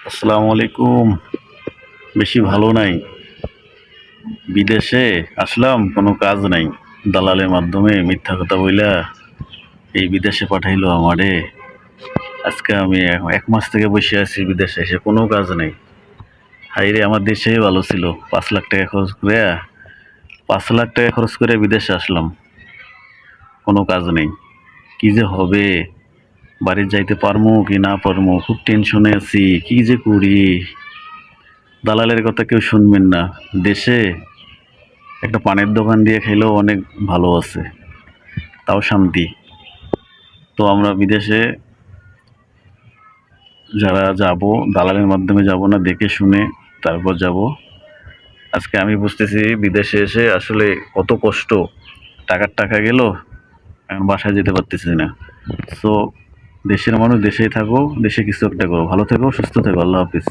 আসসালামু আলাইকুম। বেশি ভালো নাই। বিদেশে আসলাম, কোনো কাজ নাই। দালালের মাধ্যমে মিথ্যা কথা বইলা এই বিদেশে পাঠাইলো আমারে। আজকে আমি এক মাস থেকে বসে আছি বিদেশে, এসে কোনো কাজ নাই। হাইরে, আমার দেশেই ভালো ছিল। 5 লাখ টাকা খরচ করে 5 লাখ টাকা খরচ করে বিদেশে আসলাম, কোনো কাজ নেই। কি যে হবে, বাড়ি যাইতে পারমু কি না পারমু, খুব টেনশনে আছি। কি যে করি, দালালের কথা কেউ শুনবেন না। দেশে একটা পানের দোকান দিয়ে খেলেও অনেক ভালো আছে, তাও শান্তি। তো আমরা বিদেশে যারা যাব, দালালের মাধ্যমে যাব না, দেখে শুনে তারপর যাব। আজকে আমি বুঝতেছি বিদেশে এসে আসলে কত কষ্ট। টাকার টাকা গেল, এখন বাসায় যেতে পারতেছি না। সো দেশের মানুষ দেশেই থাকো, দেশে কিছু একটা করো। ভালো থেকো, সুস্থ থেকো। আল্লাহ হাফিজ।